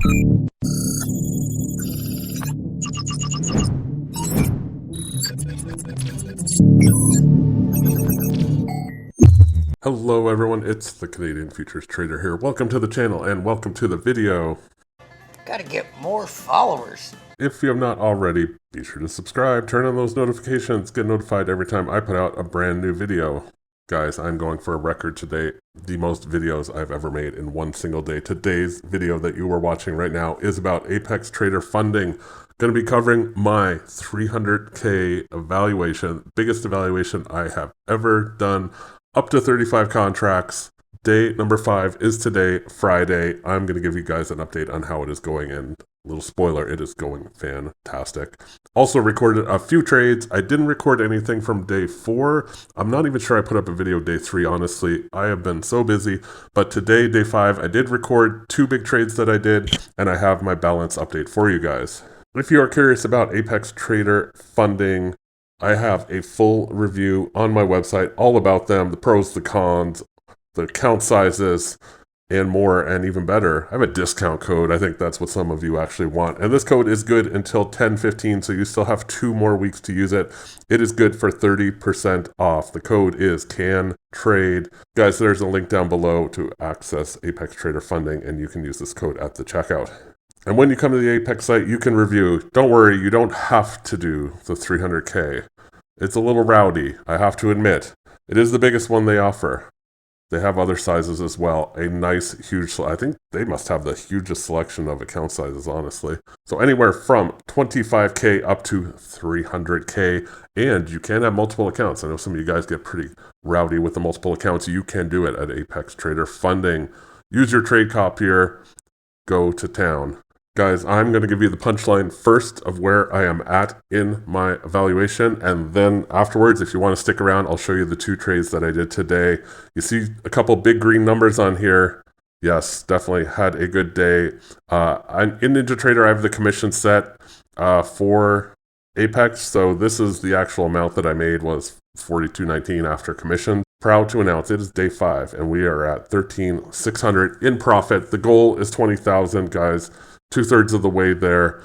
Hello everyone, it's the Canadian Futures Trader here. Welcome to the channel and welcome to the video. Gotta get more followers. If you have not already, be sure to subscribe, turn on those notifications, get notified every time I put out a brand new video. Guys, I'm going for a record today, the most videos I've ever made in one single day. Today's video that you are watching right now is about Apex Trader funding. Going to be covering my 300K evaluation, biggest evaluation I have ever done. Up to 35 contracts. Day number 5 is today, Friday. I'm going to give you guys an update on how it is going, and a little spoiler, it is going fantastic. Also recorded a few trades. I didn't record anything from day 4. I'm not even sure I put up a video day 3, honestly. I have been so busy, but today, day 5, I did record 2 big trades that I did, and I have my balance update for you guys. If you are curious about Apex Trader funding, I have a full review on my website all about them, the pros, the cons, the account sizes, and more, and even better. I have a discount code. I think that's what some of you actually want. And this code is good until 10/15, so you still have 2 more weeks to use it. It is good for 30% off. The code is CANTRADE. Guys, there's a link down below to access Apex Trader funding, and you can use this code at the checkout. And when you come to the Apex site, you can review. Don't worry, you don't have to do the 300K. It's a little rowdy, I have to admit. It is the biggest one they offer. They have other sizes as well. A nice, huge, I think they must have the hugest selection of account sizes, honestly. So anywhere from 25K up to 300K. And you can have multiple accounts. I know some of you guys get pretty rowdy with the multiple accounts. You can do it at Apex Trader Funding. Use your trade copier. Go to town. Guys, I'm going to give you the punchline first of where I am at in my evaluation, and then afterwards, if you want to stick around, I'll show you the 2 trades that I did today. You see a couple big green numbers on here. Yes, definitely had a good day. In NinjaTrader, I have the commission set for Apex, so this is the actual amount that I made was $42.19 after commission. Proud to announce it is day 5, and we are at $13,600 in profit. The goal is $20,000, guys. 2/3 of the way there.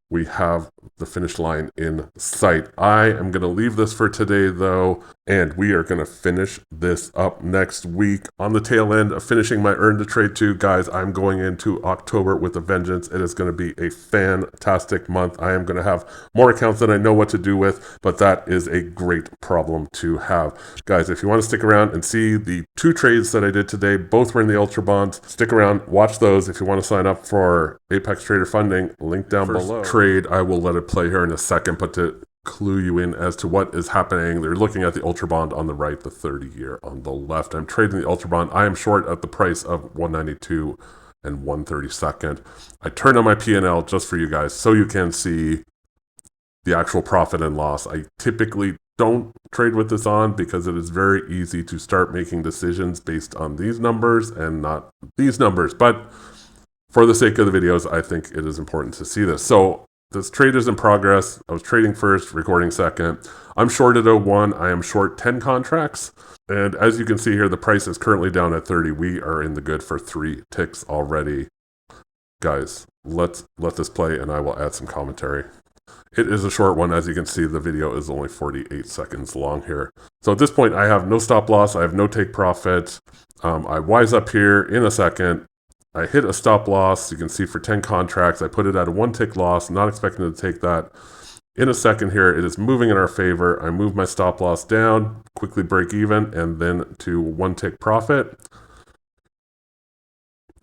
We have the finish line in sight. I am going to leave this for today, though, and we are going to finish this up next week. On the tail end of finishing my Earn to Trade 2, guys, I'm going into October with a vengeance. It is going to be a fantastic month. I am going to have more accounts than I know what to do with, but that is a great problem to have. Guys, if you want to stick around and see the 2 trades that I did today, both were in the Ultra Bonds. Stick around, watch those. If you want to sign up for Apex Trader Funding, link down below. Trade, I will let it play here in a second, but to clue you in as to what is happening, they're looking at the Ultra Bond on the right, the 30-year on the left. I'm trading the Ultra Bond. I am short at the price of 192 and 132nd. I turned on my P&L just for you guys so you can see the actual profit and loss. I typically don't trade with this on because it is very easy to start making decisions based on these numbers and not these numbers. But for the sake of the videos, I think it is important to see this. So this trade is in progress. I was trading first, recording second. I'm short at 01. I am short 10 contracts. And as you can see here, the price is currently down at 30. We are in the good for 3 ticks already. Guys, let's let this play and I will add some commentary. It is a short one. As you can see, the video is only 48 seconds long here. So at this point, I have no stop loss. I have no take profit. I wise up here in a second. I hit a stop loss. You can see for 10 contracts, I put it at a 1 tick loss, not expecting to take that. In a second here, it is moving in our favor. I move my stop loss down, quickly break even, and then to 1 tick profit.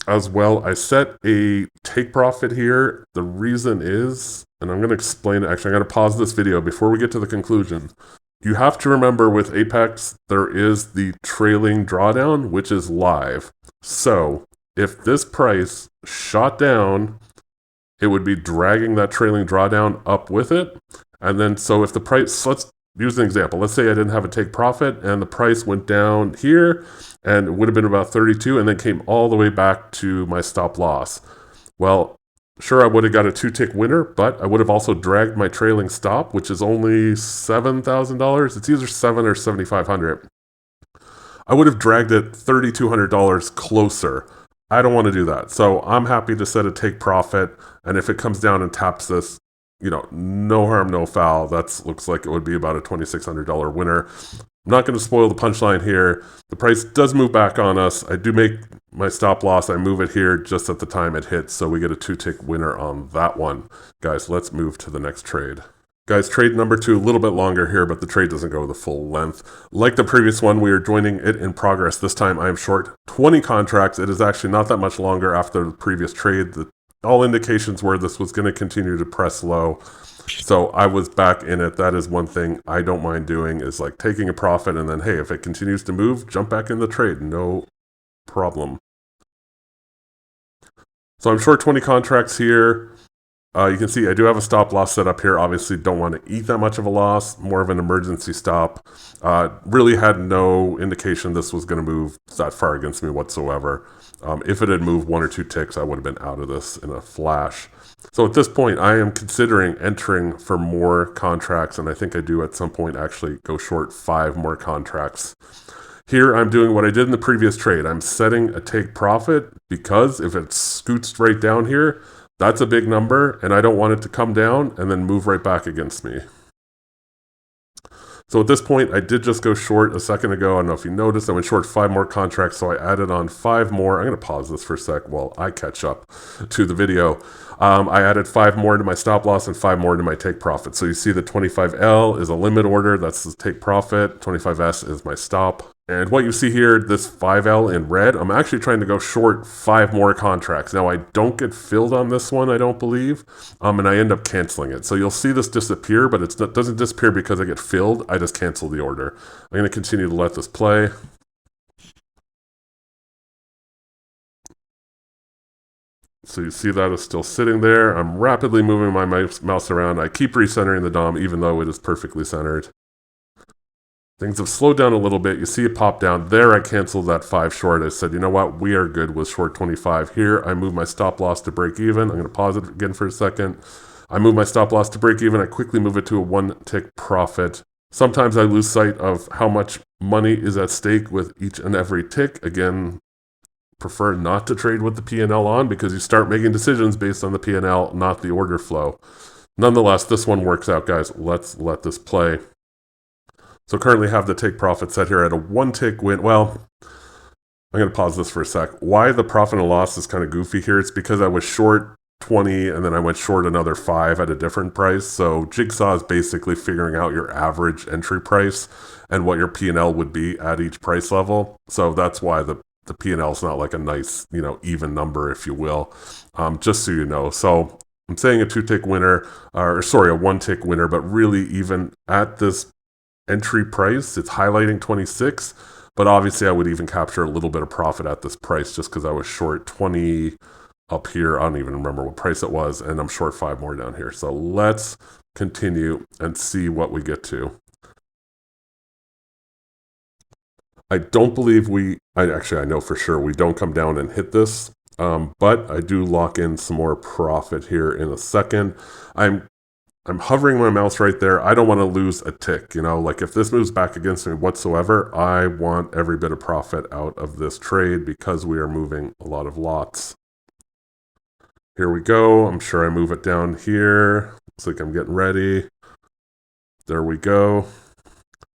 As well, I set a take profit here. The reason is, and I'm going to explain it. Actually, I'm going to pause this video before we get to the conclusion. You have to remember with Apex, there is the trailing drawdown, which is live. So if this price shot down, it would be dragging that trailing drawdown up with it. And then, so if the price, let's use an example. Let's say I didn't have a take profit and the price went down here and it would have been about 32 and then came all the way back to my stop loss. Well, sure, I would have got a 2-tick winner, but I would have also dragged my trailing stop, which is only $7,000. It's either $7,000 or $7,500. I would have dragged it $3,200 closer. I don't want to do that. So I'm happy to set a take profit. And if it comes down and taps this, no harm, no foul. That looks like it would be about a $2,600 winner. I'm not going to spoil the punchline here. The price does move back on us. I do make my stop loss. I move it here just at the time it hits. So we get a 2-tick winner on that one. Guys, let's move to the next trade. Guys, trade number 2, a little bit longer here, but the trade doesn't go the full length. Like the previous one, we are joining it in progress. This time I am short 20 contracts. It is actually not that much longer after the previous trade. All indications were this was going to continue to press low. So I was back in it. That is one thing I don't mind doing, is like taking a profit and then, hey, if it continues to move, jump back in the trade. No problem. So I'm short 20 contracts here. You can see I do have a stop loss set up here. Obviously don't want to eat that much of a loss, more of an emergency stop. Really had no indication this was going to move that far against me whatsoever. If it had moved 1 or 2 ticks, I would have been out of this in a flash. So at this point, I am considering entering for more contracts, and I think I do at some point actually go short 5 more contracts. Here, I'm doing what I did in the previous trade. I'm setting a take profit because if it scoots right down here, that's a big number, and I don't want it to come down and then move right back against me. So at this point, I did just go short a second ago. I don't know if you noticed, I went short 5 more contracts, so I added on 5 more. I'm going to pause this for a sec while I catch up to the video. I added 5 more to my stop loss and 5 more to my take profit. So you see the 25L is a limit order. That's the take profit. 25S is my stop. And what you see here, this 5L in red, I'm actually trying to go short 5 more contracts. Now, I don't get filled on this one, I don't believe, and I end up canceling it. So you'll see this disappear, but it doesn't disappear because I get filled. I just cancel the order. I'm going to continue to let this play. So you see that is still sitting there. I'm rapidly moving my mouse around. I keep recentering the DOM, even though it is perfectly centered. Things have slowed down a little bit. You see it pop down. There, I canceled that 5 short. I said, you know what? We are good with short 25. Here, I move my stop loss to break even. I'm going to pause it again for a second. I move my stop loss to break even. I quickly move it to a 1-tick profit. Sometimes I lose sight of how much money is at stake with each and every tick. Again, prefer not to trade with the P&L on because you start making decisions based on the P&L, not the order flow. Nonetheless, this one works out, guys. Let's let this play. So currently have the take profit set here at a 1-tick win. Well, I'm going to pause this for a sec. Why the profit and loss is kind of goofy here. It's because I was short 20 and then I went short another 5 at a different price. So Jigsaw is basically figuring out your average entry price and what your P&L would be at each price level. So that's why the P&L is not like a nice, even number, if you will, just so you know. So I'm saying a 2-tick winner, or sorry, a 1-tick winner, but really even at this entry price, it's highlighting 26, but obviously I would even capture a little bit of profit at this price just because I was short 20 up here. I don't even remember what price it was, and I'm short 5 more down here. So let's continue and see what we get to. I don't believe I know for sure we don't come down and hit this, but I do lock in some more profit here in a second. I'm hovering my mouse right there. I don't want to lose a tick, like if this moves back against me whatsoever, I want every bit of profit out of this trade because we are moving a lot of lots. Here we go. I'm sure I move it down here. Looks like I'm getting ready. There we go.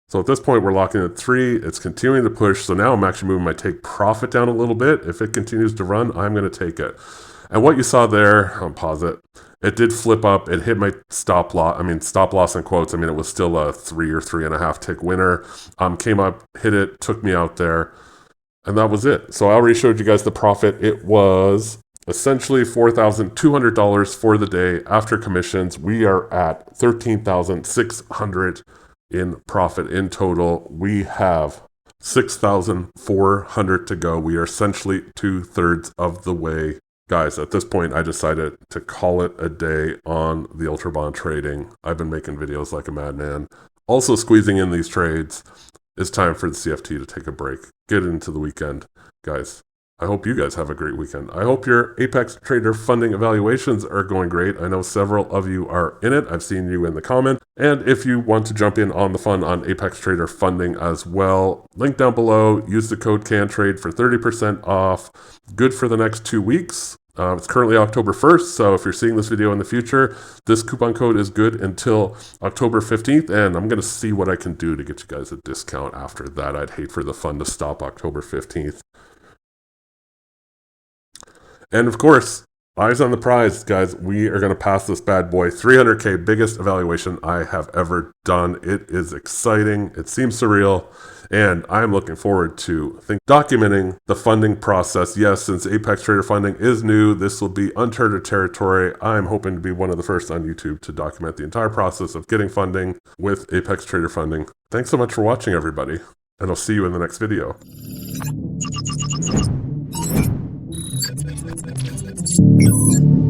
So at this point, we're locking at 3. It's continuing to push. So now I'm actually moving my take profit down a little bit. If it continues to run, I'm going to take it. And what you saw there, I'll pause it. It did flip up. It hit my stop loss. Stop loss in quotes. It was still a 3 or 3.5 tick winner. Came up, hit it, took me out there. And that was it. So I already showed you guys the profit. It was essentially $4,200 for the day after commissions. We are at $13,600 in profit in total. We have $6,400 to go. We are essentially 2/3 of the way. Guys, at this point, I decided to call it a day on the Ultra Bond trading. I've been making videos like a madman. Also squeezing in these trades. It's time for the CFT to take a break. Get into the weekend. Guys, I hope you guys have a great weekend. I hope your Apex Trader funding evaluations are going great. I know several of you are in it. I've seen you in the comment. And if you want to jump in on the fun on Apex Trader funding as well, link down below. Use the code CANTRADE for 30% off. Good for the next 2 weeks. It's currently October 1st, so if you're seeing this video in the future, this coupon code is good until October 15th, and I'm going to see what I can do to get you guys a discount after that. I'd hate for the fund to stop October 15th. And of course, eyes on the prize, guys. We are going to pass this bad boy. 300K, biggest evaluation I have ever done. It is exciting. It seems surreal. And I'm looking forward to documenting the funding process. Yes, since Apex Trader funding is new, this will be uncharted territory. I'm hoping to be one of the first on YouTube to document the entire process of getting funding with Apex Trader funding. Thanks so much for watching, everybody. And I'll see you in the next video. No.